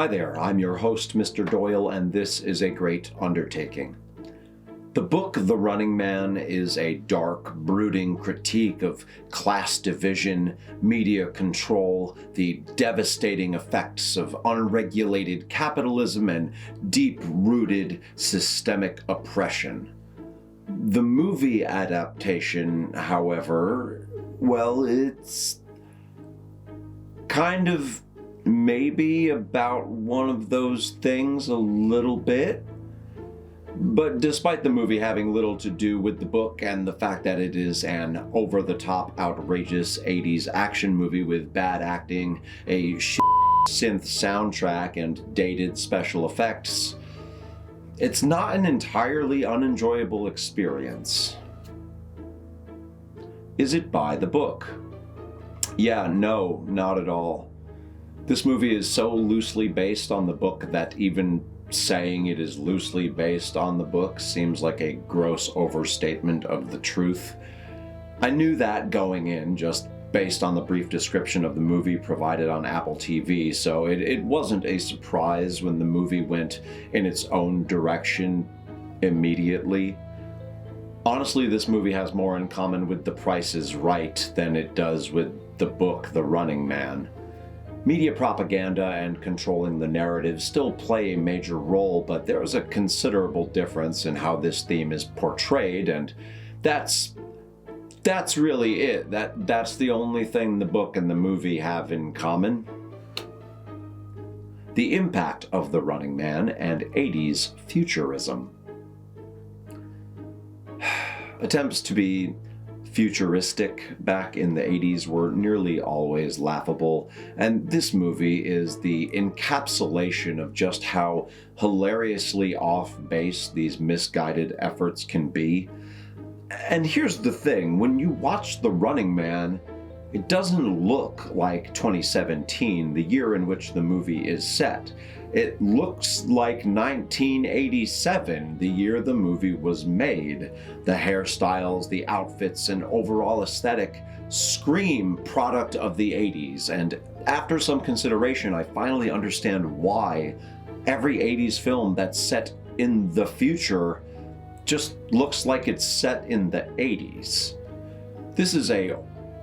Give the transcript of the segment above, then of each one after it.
Hi there, I'm your host, Mr. Doyle, and this is a great undertaking. The book The Running Man is a dark, brooding critique of class division, media control, the devastating effects of unregulated capitalism, and deep-rooted systemic oppression. The movie adaptation, however, well, it's kind of maybe about one of those things a little bit. But despite the movie having little to do with the book and the fact that it is an over-the-top, outrageous 80s action movie with bad acting, a synth soundtrack, and dated special effects, it's not an entirely unenjoyable experience. Is it by the book? Yeah, no, not at all. This movie is so loosely based on the book that even saying it is loosely based on the book seems like a gross overstatement of the truth. I knew that going in, just based on the brief description of the movie provided on Apple TV, so it wasn't a surprise when the movie went in its own direction immediately. Honestly, this movie has more in common with The Price is Right than it does with the book The Running Man. Media propaganda and controlling the narrative still play a major role, but there is a considerable difference in how this theme is portrayed, and that's really it. That's the only thing the book and the movie have in common. The impact of The Running Man and 80s futurism. Attempts to be futuristic back in the 80s were nearly always laughable, and this movie is the encapsulation of just how hilariously off base these misguided efforts can be. And here's the thing, when you watch The Running Man, it doesn't look like 2017, the year in which the movie is set. It looks like 1987, the year the movie was made. The hairstyles, the outfits, and overall aesthetic scream product of the 80s, and after some consideration, I finally understand why every 80s film that's set in the future just looks like it's set in the 80s. This is a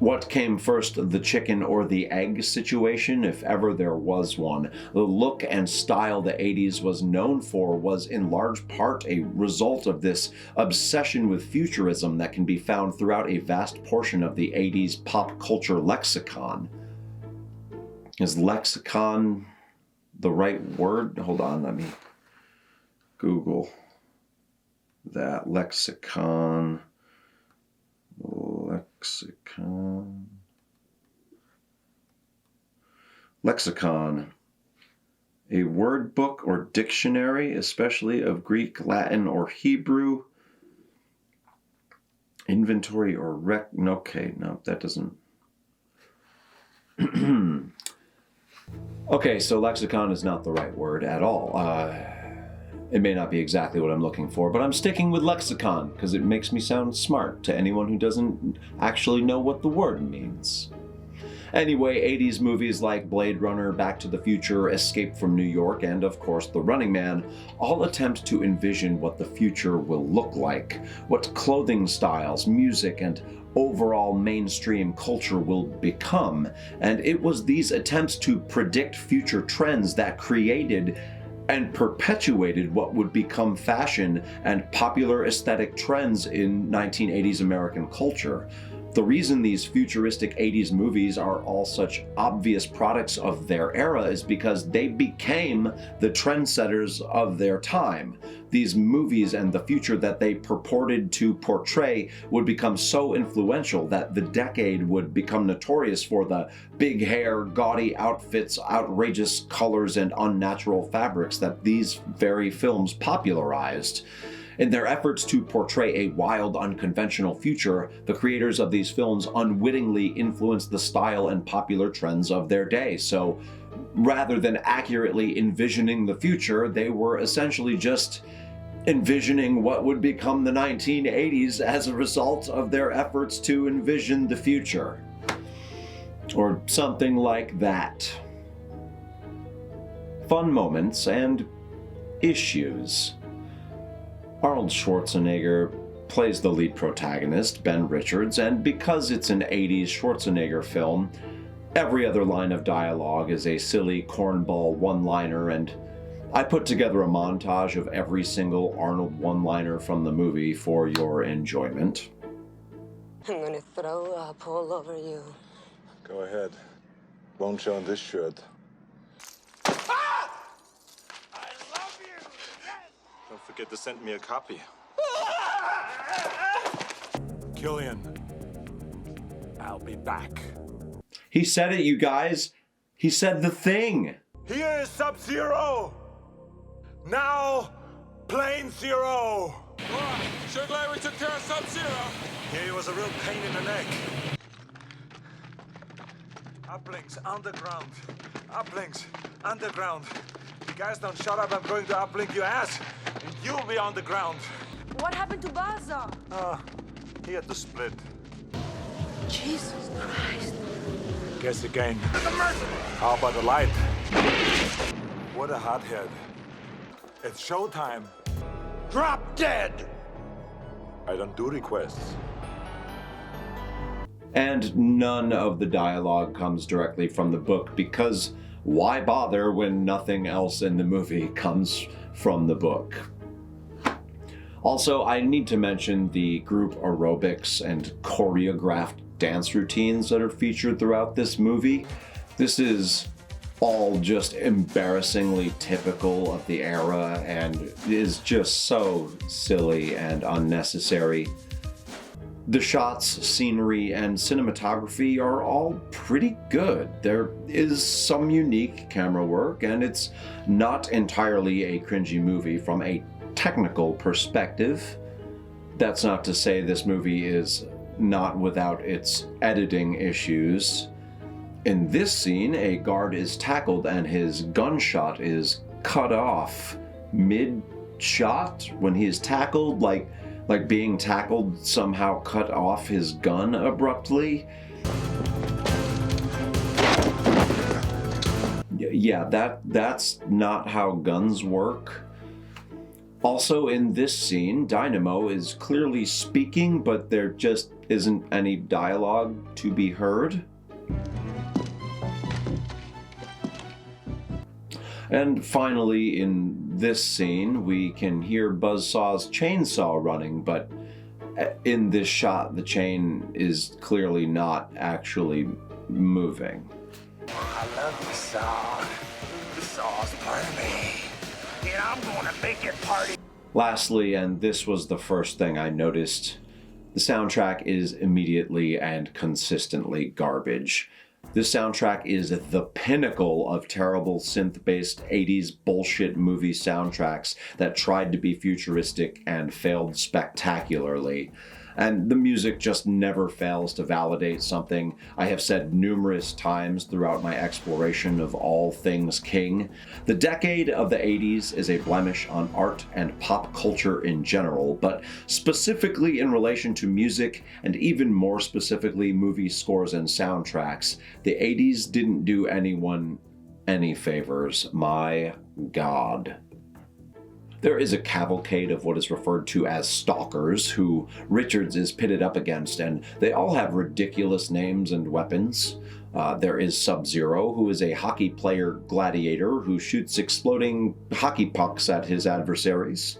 what came first, the chicken or the egg situation, if ever there was one. The look and style the 80s was known for was in large part a result of this obsession with futurism that can be found throughout a vast portion of the 80s pop culture lexicon. Is lexicon the right word? Hold on, let me Google that. Lexicon. Lexicon. A word book or dictionary, especially of Greek, Latin, or Hebrew. Inventory or okay, no, that doesn't. Okay, so lexicon is not the right word at all. It may not be exactly what I'm looking for, but I'm sticking with lexicon because it makes me sound smart to anyone who doesn't actually know what the word means. Anyway, 80s movies like Blade Runner, Back to the Future, Escape from New York, and of course The Running Man all attempt to envision what the future will look like, what clothing styles, music, and overall mainstream culture will become. And it was these attempts to predict future trends that created and perpetuated what would become fashion and popular aesthetic trends in 1980s American culture. The reason these futuristic 80s movies are all such obvious products of their era is because they became the trendsetters of their time. These movies and the future that they purported to portray would become so influential that the decade would become notorious for the big hair, gaudy outfits, outrageous colors, and unnatural fabrics that these very films popularized. In their efforts to portray a wild, unconventional future, the creators of these films unwittingly influenced the style and popular trends of their day. So rather than accurately envisioning the future, they were essentially just envisioning what would become the 1980s as a result of their efforts to envision the future. Or something like that. fun moments, and issues. Arnold Schwarzenegger plays the lead protagonist, Ben Richards, and because it's an 80s Schwarzenegger film, every other line of dialogue is a silly cornball one-liner, and I put together a montage of every single Arnold one-liner from the movie for your enjoyment. I'm gonna throw up all over you. Go ahead. Won't show on this shirt. Ah! I love you! Yes! Don't forget to send me a copy. Killian, I'll be back. He said it, you guys. He said the thing. Here is Sub-Zero. Now, Plane Zero. Oh, sure glad we took care of Sub-Zero. Yeah, he was a real pain in the neck. Uplinks, underground. Uplinks, underground. If you guys don't shut up, I'm going to uplink your ass. And you'll be on the ground. What happened to Baza? He had to split. Jesus Christ. Guess again. How about the light? What a hothead. It's showtime. Drop dead! I don't do requests. And none of the dialogue comes directly from the book, because why bother when nothing else in the movie comes from the book? Also, I need to mention the group aerobics and choreographed dance routines that are featured throughout this movie. This is all just embarrassingly typical of the era and is just so silly and unnecessary. The shots, scenery, and cinematography are all pretty good. There is some unique camera work, and it's not entirely a cringy movie from a technical perspective. That's not to say this movie is not without its editing issues. In this scene, a guard is tackled and his gunshot is cut off mid-shot when he is tackled, like being tackled somehow cut off his gun abruptly. Yeah, that's not how guns work. Also, in this scene, Dynamo is clearly speaking, but there just isn't any dialogue to be heard. And finally, in this scene, we can hear Buzzsaw's chainsaw running, but in this shot, the chain is clearly not actually moving. I love the saw. The saw's part of me. And I'm gonna make it party. Lastly, and this was the first thing I noticed, the soundtrack is immediately and consistently garbage. This soundtrack is the pinnacle of terrible synth-based 80s bullshit movie soundtracks that tried to be futuristic and failed spectacularly. And the music just never fails to validate something I have said numerous times throughout my exploration of all things King. The decade of the 80s is a blemish on art and pop culture in general, but specifically in relation to music, and even more specifically movie scores and soundtracks, the 80s didn't do anyone any favors. My God. There is a cavalcade of what is referred to as stalkers, who Richards is pitted up against, and they all have ridiculous names and weapons. There is Sub-Zero, who is a hockey player gladiator who shoots exploding hockey pucks at his adversaries.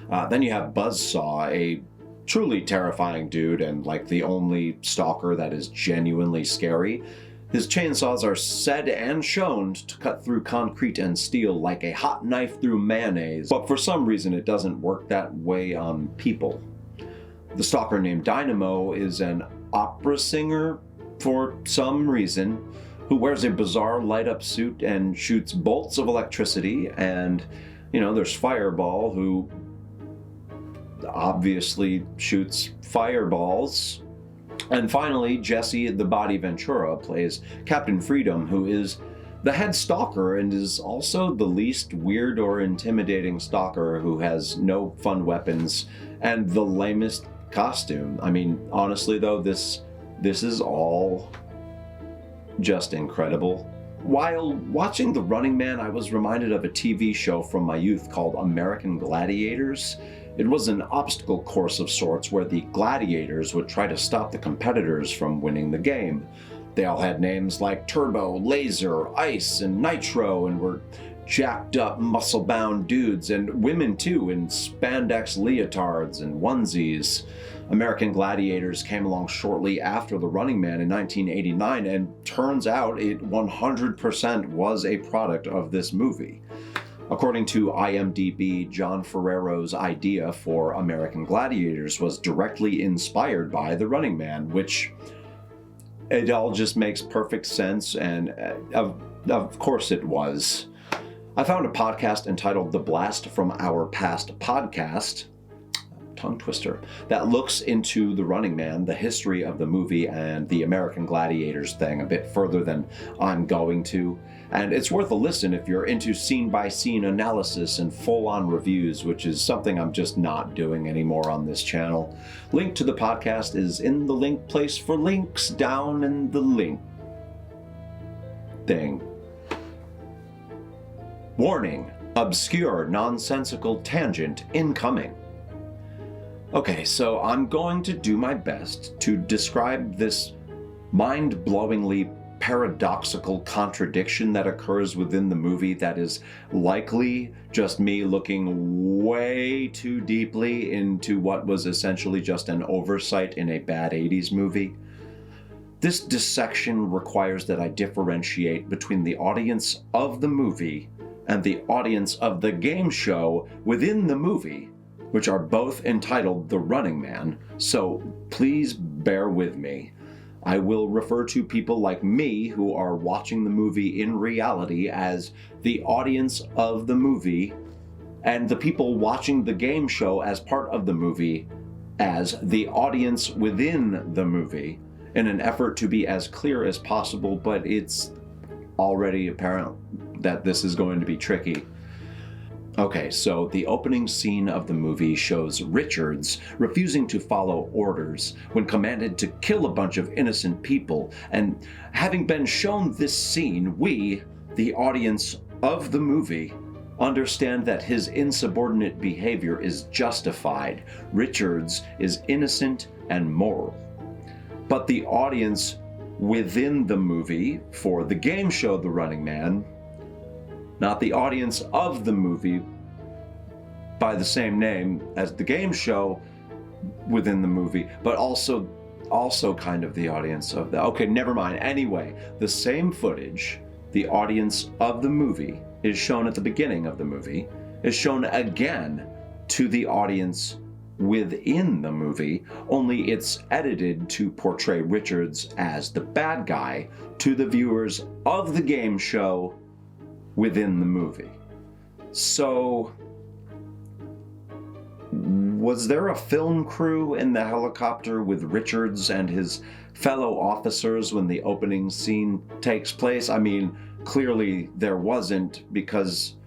Then you have Buzzsaw, a truly terrifying dude and like the only stalker that is genuinely scary. His chainsaws are said and shown to cut through concrete and steel like a hot knife through mayonnaise, but for some reason it doesn't work that way on people. The stalker named Dynamo is an opera singer for some reason, who wears a bizarre light-up suit and shoots bolts of electricity, and, there's Fireball, who obviously shoots fireballs. And finally, Jesse the Body Ventura plays Captain Freedom, who is the head stalker and is also the least weird or intimidating stalker, who has no fun weapons and the lamest costume. I mean, honestly though, this is all just incredible. While watching The Running Man, I was reminded of a TV show from my youth called American Gladiators. It was an obstacle course of sorts where the gladiators would try to stop the competitors from winning the game. They all had names like Turbo, Laser, Ice, and Nitro, and were jacked up, muscle-bound dudes, and women too, in spandex leotards and onesies. American Gladiators came along shortly after The Running Man in 1989, and turns out it 100% was a product of this movie. According to IMDb, John Ferrero's idea for American Gladiators was directly inspired by The Running Man, which it all just makes perfect sense, and of course it was. I found a podcast entitled The Blast from Our Past Podcast, tongue twister, that looks into The Running Man, the history of the movie, and the American Gladiators thing a bit further than I'm going to. And it's worth a listen if you're into scene-by-scene analysis and full-on reviews, which is something I'm just not doing anymore on this channel. Link to the podcast is in the link place for links down in the link thing. Warning, obscure, nonsensical tangent incoming. Okay, so I'm going to do my best to describe this mind-blowingly paradoxical contradiction that occurs within the movie that is likely just me looking way too deeply into what was essentially just an oversight in a bad 80s movie. This dissection requires that I differentiate between the audience of the movie and the audience of the game show within the movie, which are both entitled The Running Man, so please bear with me. I will refer to people like me who are watching the movie in reality as the audience of the movie, and the people watching the game show as part of the movie as the audience within the movie, in an effort to be as clear as possible, but it's already apparent that this is going to be tricky. Okay, so the opening scene of the movie shows Richards refusing to follow orders when commanded to kill a bunch of innocent people, and having been shown this scene, we, the audience of the movie, understand that his insubordinate behavior is justified. Richards is innocent and moral. But the audience within the movie for the game show The Running Man, not the audience of the movie by the same name as the game show within the movie, but also kind of the audience of the... Okay, never mind. Anyway, the same footage, the audience of the movie, is shown at the beginning of the movie, is shown again to the audience within the movie, only it's edited to portray Richards as the bad guy to the viewers of the game show within the movie. So, was there a film crew in the helicopter with Richards and his fellow officers when the opening scene takes place? I mean, clearly there wasn't, because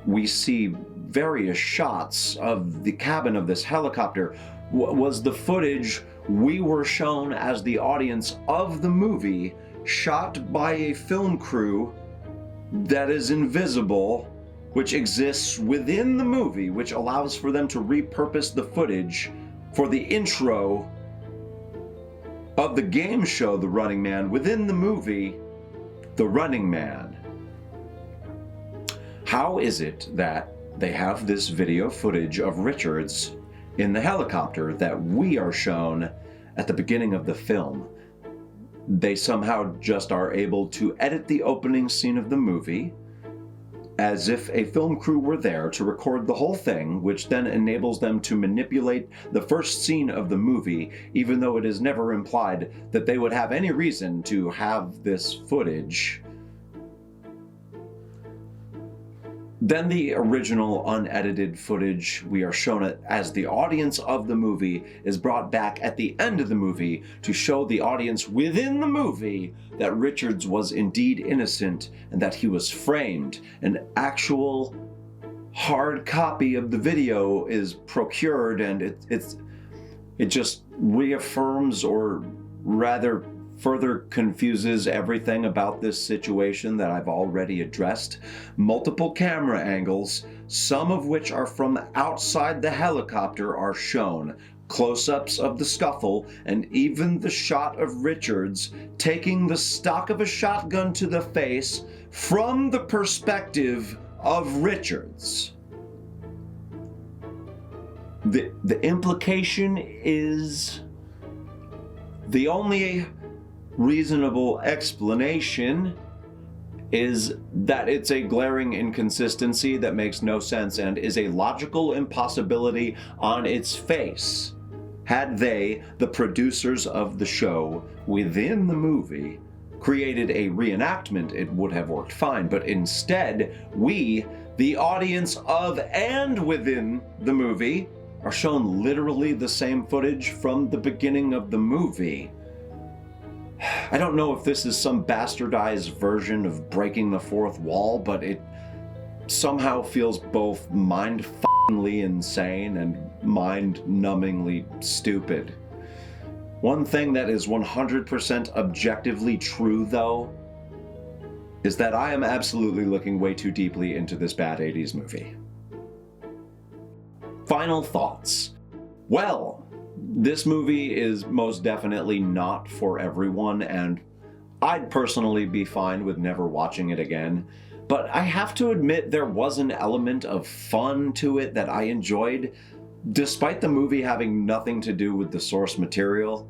we see various shots of the cabin of this helicopter. Was the footage we were shown as the audience of the movie shot by a film crew that is invisible, which exists within the movie, which allows for them to repurpose the footage for the intro of the game show The Running Man within the movie The Running Man? How is it that they have this video footage of Richards in the helicopter that we are shown at the beginning of the film? They somehow just are able to edit the opening scene of the movie as if a film crew were there to record the whole thing, which then enables them to manipulate the first scene of the movie, even though it is never implied that they would have any reason to have this footage. Then the original unedited footage we are shown as the audience of the movie is brought back at the end of the movie to show the audience within the movie that Richards was indeed innocent and that he was framed. An actual hard copy of the video is procured, and it just reaffirms, or rather further confuses everything about this situation that I've already addressed. Multiple camera angles, some of which are from outside the helicopter, are shown. Close-ups of the scuffle, and even the shot of Richards taking the stock of a shotgun to the face from the perspective of Richards. The implication is the only reasonable explanation is that it's a glaring inconsistency that makes no sense and is a logical impossibility on its face. Had they, the producers of the show within the movie, created a reenactment, it would have worked fine. But instead, we, the audience of and within the movie, are shown literally the same footage from the beginning of the movie. I don't know if this is some bastardized version of breaking the fourth wall, but it somehow feels both mind-f***ingly insane and mind-numbingly stupid. One thing that is 100% objectively true, though, is that I am absolutely looking way too deeply into this bad 80s movie. Final thoughts. Well, this movie is most definitely not for everyone, and I'd personally be fine with never watching it again. But I have to admit there was an element of fun to it that I enjoyed, despite the movie having nothing to do with the source material.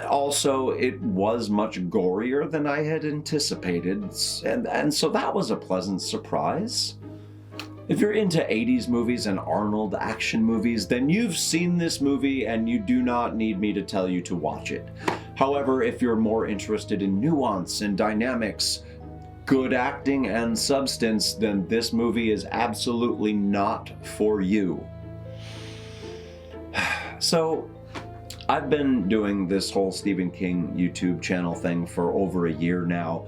Also, it was much gorier than I had anticipated, and so that was a pleasant surprise. If you're into 80s movies and Arnold action movies, then you've seen this movie and you do not need me to tell you to watch it. However, if you're more interested in nuance and dynamics, good acting and substance, then this movie is absolutely not for you. So, I've been doing this whole Stephen King YouTube channel thing for over a year now,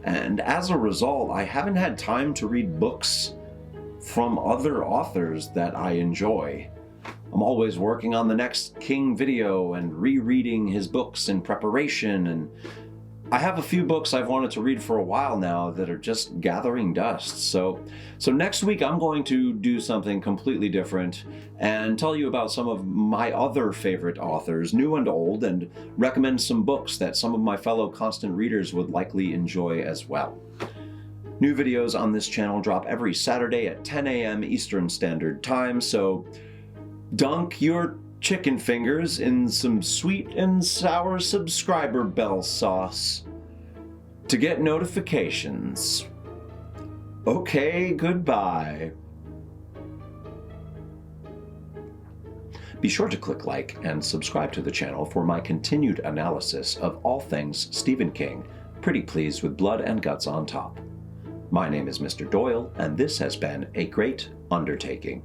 and as a result, I haven't had time to read books from other authors that I enjoy. I'm always working on the next King video and rereading his books in preparation, and I have a few books I've wanted to read for a while now that are just gathering dust. So next week I'm going to do something completely different and tell you about some of my other favorite authors, new and old, and recommend some books that some of my fellow constant readers would likely enjoy as well. New videos on this channel drop every Saturday at 10 a.m. Eastern Standard Time, so dunk your chicken fingers in some sweet and sour subscriber bell sauce to get notifications. Okay, goodbye. Be sure to click like and subscribe to the channel for my continued analysis of all things Stephen King, pretty please with blood and guts on top. My name is Mr. Doyle, and this has been a great undertaking.